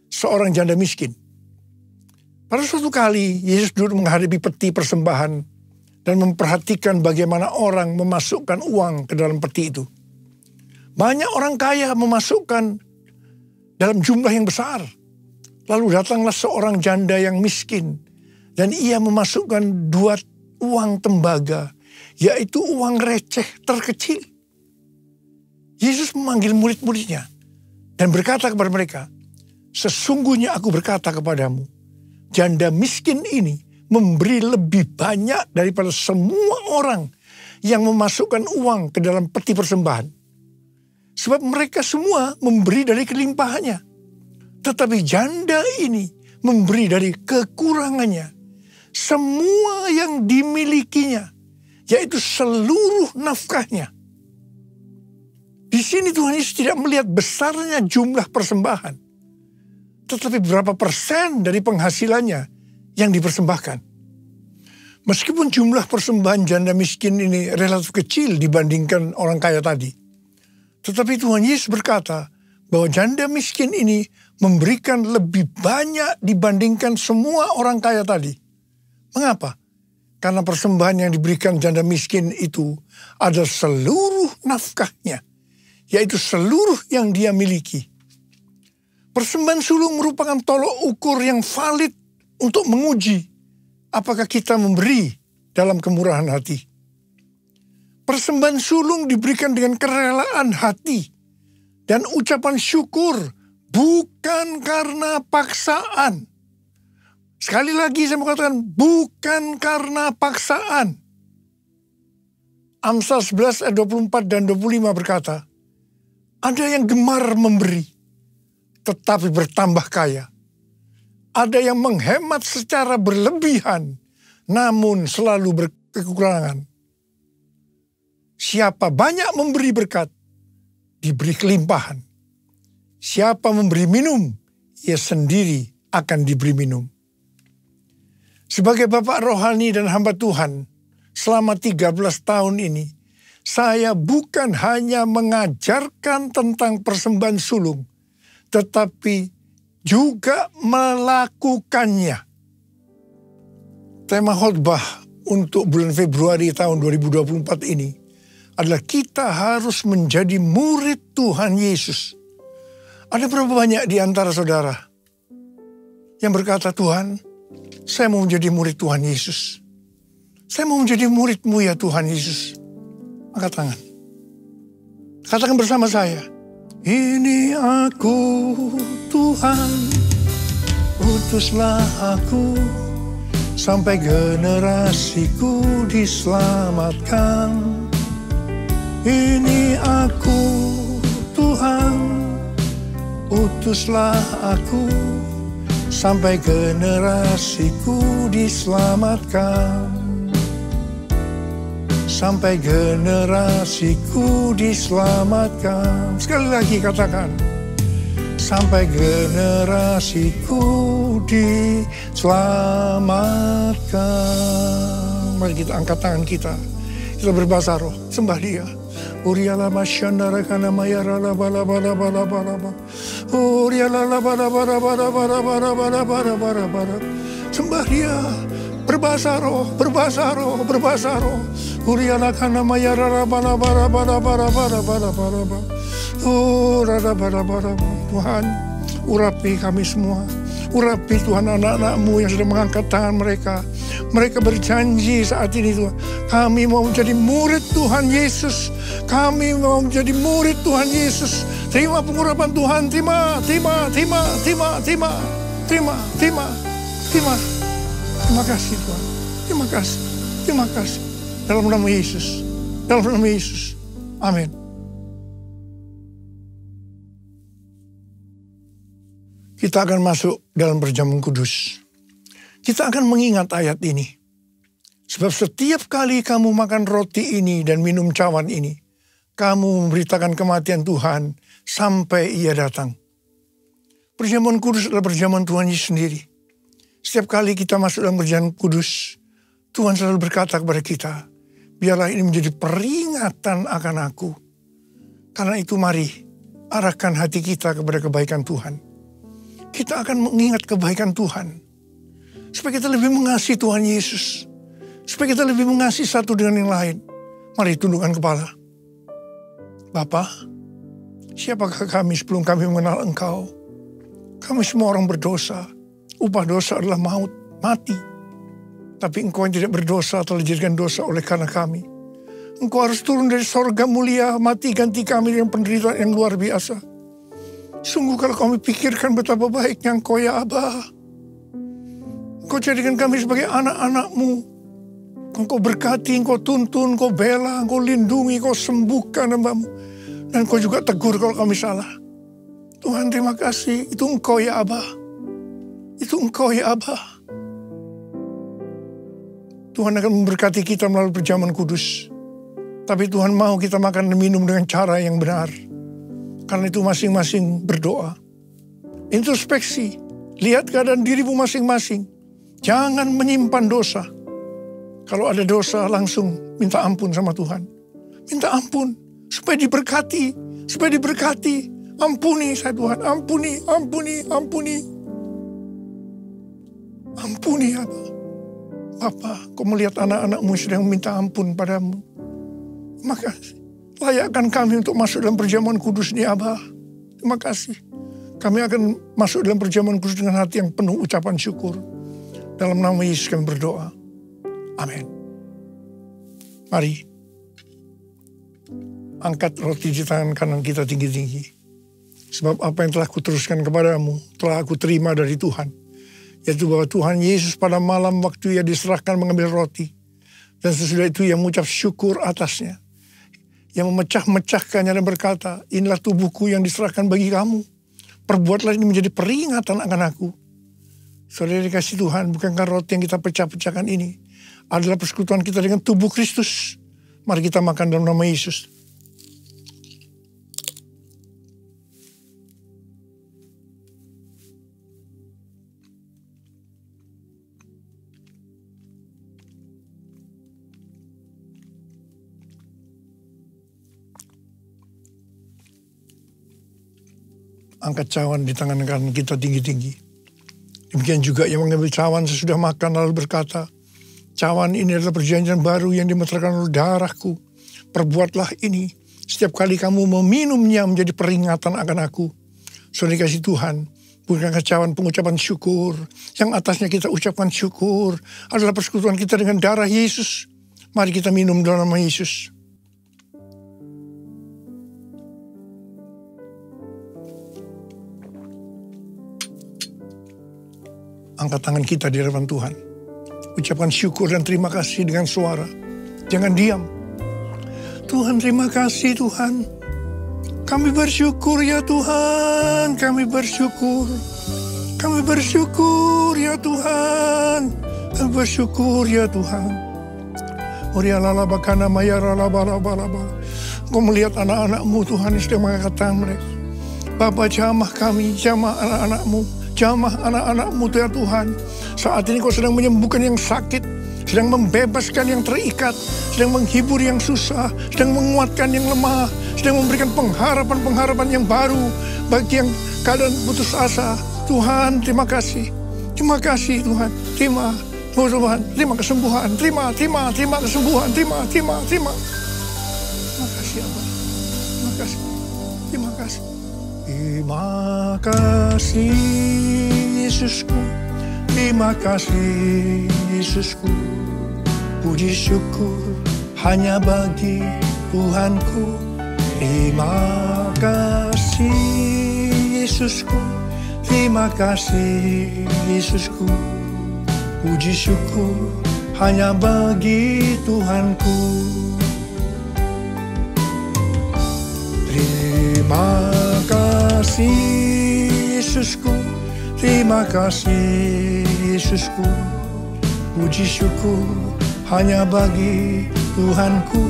seorang janda miskin. Pada suatu kali, Yesus duduk menghadapi peti persembahan dan memperhatikan bagaimana orang memasukkan uang ke dalam peti itu. Banyak orang kaya memasukkan dalam jumlah yang besar. Lalu datanglah seorang janda yang miskin dan ia memasukkan 2 uang tembaga, yaitu uang receh terkecil. Yesus memanggil murid-muridnya dan berkata kepada mereka, sesungguhnya aku berkata kepadamu, janda miskin ini memberi lebih banyak daripada semua orang yang memasukkan uang ke dalam peti persembahan. Sebab mereka semua memberi dari kelimpahannya. Tetapi janda ini memberi dari kekurangannya. Semua yang dimilikinya, yaitu seluruh nafkahnya. Di sini Tuhan Yesus tidak melihat besarnya jumlah persembahan. Tetapi berapa persen dari penghasilannya yang dipersembahkan. Meskipun jumlah persembahan janda miskin ini relatif kecil dibandingkan orang kaya tadi, tetapi Tuhan Yesus berkata bahwa janda miskin ini memberikan lebih banyak dibandingkan semua orang kaya tadi. Mengapa? Karena persembahan yang diberikan janda miskin itu adalah seluruh nafkahnya, yaitu seluruh yang dia miliki. Persembahan sulung merupakan tolok ukur yang valid untuk menguji apakah kita memberi dalam kemurahan hati. Persembahan sulung diberikan dengan kerelaan hati dan ucapan syukur, bukan karena paksaan. Sekali lagi saya mau katakan, bukan karena paksaan. Amsal 11 ayat 24 dan 25 berkata, ada yang gemar memberi, tetapi bertambah kaya. Ada yang menghemat secara berlebihan, namun selalu berkekurangan. Siapa banyak memberi berkat, diberi kelimpahan. Siapa memberi minum, ia sendiri akan diberi minum. Sebagai bapak rohani dan hamba Tuhan, selama 13 tahun ini, saya bukan hanya mengajarkan tentang persembahan sulung, tetapi juga melakukannya. Tema khotbah untuk bulan Februari tahun 2024 ini adalah kita harus menjadi murid Tuhan Yesus. Ada berapa banyak di antara saudara yang berkata, Tuhan, saya mau menjadi murid Tuhan Yesus. Saya mau menjadi murid-Mu ya Tuhan Yesus. Angkat tangan. Katakan bersama saya. Ini aku Tuhan, utuslah aku, sampai generasiku diselamatkan. Ini aku Tuhan, utuslah aku, sampai generasiku diselamatkan. Sampai generasiku diselamatkan. Sekali lagi katakan. Sampai generasiku diselamatkan. Mari kita angkat tangan kita. Kita berbahasa roh. Sembah dia. Uriala masyandara kana mayarala bala bala bala bala bala. Uriala bala bala bala bala bala bala bala bala bala. Sembah dia. Berbahasa roh, berbahasa roh, berbahasa roh. Uriala kana mayarala bala bala bala bala bala bala bala bala. Rada bala bala. Tuhan, urapi kami semua. Urapi Tuhan anak-anak-Mu yang sudah mengangkat tangan mereka. Mereka berjanji saat ini Tuhan. Kami mau menjadi murid Tuhan Yesus. Kami mau menjadi murid Tuhan Yesus. Terima pengurapan Tuhan. Terima. Terima kasih Tuhan. Terima kasih. Terima kasih. Dalam nama Yesus. Dalam nama Yesus. Amin. Kita akan masuk dalam perjamuan kudus. Kita akan mengingat ayat ini. Sebab setiap kali kamu makan roti ini dan minum cawan ini, kamu memberitakan kematian Tuhan sampai Ia datang. Perjamuan kudus adalah perjamuan Tuhan Yesus sendiri. Setiap kali kita masuk dalam perjamuan kudus, Tuhan selalu berkata kepada kita, biarlah ini menjadi peringatan akan aku. Karena itu mari arahkan hati kita kepada kebaikan Tuhan. Kita akan mengingat kebaikan Tuhan. Supaya kita lebih mengasihi Tuhan Yesus. Supaya kita lebih mengasihi satu dengan yang lain. Mari tundukkan kepala. Bapa, siapakah kami sebelum kami mengenal Engkau? Kami semua orang berdosa. Upah dosa adalah maut, mati. Tapi Engkau yang tidak berdosa telah dijadikan dosa oleh karena kami. Engkau harus turun dari sorga mulia, mati ganti kami dengan penderitaan yang luar biasa. Sungguh kalau kami pikirkan betapa baiknya Engkau ya Aba. Engkau jadikan kami sebagai anak-anak-Mu. Engkau berkati, Engkau tuntun, Engkau bela, Engkau lindungi, Engkau sembuhkan hamba-Mu. Dan Engkau juga tegur kalau kami salah. Tuhan terima kasih, itu Engkau ya Aba. Itu Engkau ya Aba. Tuhan akan memberkati kita melalui perjamuan kudus. Tapi Tuhan mau kita makan dan minum dengan cara yang benar. Karena itu masing-masing berdoa. Introspeksi. Lihat keadaan dirimu masing-masing. Jangan menyimpan dosa. Kalau ada dosa langsung minta ampun sama Tuhan. Minta ampun supaya diberkati. Supaya diberkati. Ampuni saya Tuhan. Ampuni, ampuni, ampuni. Ampuni ya Bapa, kau melihat anak-anakmu sedang minta ampun padamu. Maka layakkan kami untuk masuk dalam perjamuan kudus ini Abah. Terima kasih. Kami akan masuk dalam perjamuan kudus dengan hati yang penuh ucapan syukur. Dalam nama Yesus kami berdoa. Amin. Mari. Angkat roti di tangan kanan kita tinggi-tinggi. Sebab apa yang telah kuteruskan kepadamu, telah aku terima dari Tuhan. Yaitu bahwa Tuhan Yesus pada malam waktu ia diserahkan mengambil roti. Dan sesudah itu ia mengucap syukur atasnya. Yang memecah-mecahkannya dan berkata, inilah tubuhku yang diserahkan bagi kamu. Perbuatlah ini menjadi peringatan akan aku. Saudara dikasih Tuhan, bukankah roti yang kita pecah-pecahkan ini adalah persekutuan kita dengan tubuh Kristus? Mari kita makan dalam nama Yesus. Angkat cawan di tangan kanan kita tinggi-tinggi. Demikian juga yang mengambil cawan sesudah makan lalu berkata, cawan ini adalah perjanjian baru yang dimeterkan oleh darahku. Perbuatlah ini setiap kali kamu meminumnya menjadi peringatan akan aku. Saudara dikasih Tuhan, bukankah cawan pengucapan syukur yang atasnya kita ucapkan syukur adalah persekutuan kita dengan darah Yesus. Mari kita minum dalam nama Yesus. Angkat tangan kita di hadapan Tuhan. Ucapkan syukur dan terima kasih dengan suara. Jangan diam. Tuhan, terima kasih Tuhan. Kami bersyukur ya Tuhan. Kami bersyukur. Kami bersyukur ya Tuhan. Kami bersyukur ya Tuhan. Kau melihat anak-anakmu Tuhan yang sedang mengangkat tangan mereka. Bapa, jamah kami, jamah anak-anakmu. Jamah anak-anakmu ya Tuhan. Saat ini kau sedang menyembuhkan yang sakit. Sedang membebaskan yang terikat. Sedang menghibur yang susah. Sedang menguatkan yang lemah. Sedang memberikan pengharapan-pengharapan yang baru. Bagi yang keadaan putus asa. Tuhan, terima kasih. Terima kasih Tuhan. Terima Tuhan. Terima kesembuhan. Terima kesembuhan. Terima. Terima kasih Abah. Terima kasih. Terima kasih. Terima kasih Yesusku, terima kasih Yesusku. Puji syukur hanya bagi Tuhanku. Terima kasih Yesusku, terima kasih Yesusku. Puji syukur hanya bagi Tuhanku. Terima kasih Yesusku, terima kasih Yesusku. Puji syukur hanya bagi Tuhanku.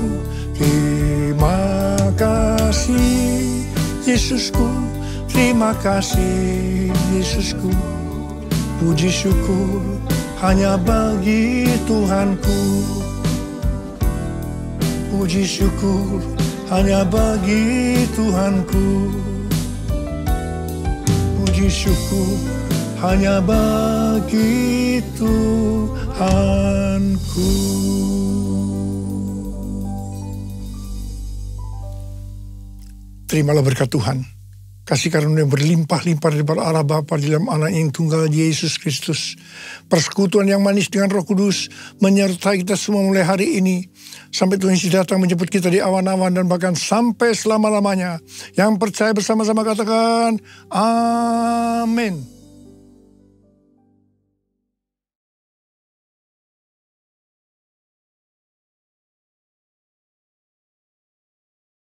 Terima kasih Yesusku, terima kasih Yesusku. Puji syukur hanya bagi Tuhanku. Puji syukur hanya bagi Tuhanku. Puji syukur hanya bagi Tuhanku. Terimalah berkat Tuhan. Kasih karunia yang berlimpah-limpah daripada Allah Bapa di dalam Anak yang tunggal Yesus Kristus. Persekutuan yang manis dengan Roh Kudus menyertai kita semua mulai hari ini. Sampai Tuhan Yesus datang menjemput kita di awan-awan dan bahkan sampai selama-lamanya. Yang percaya bersama-sama katakan, amin.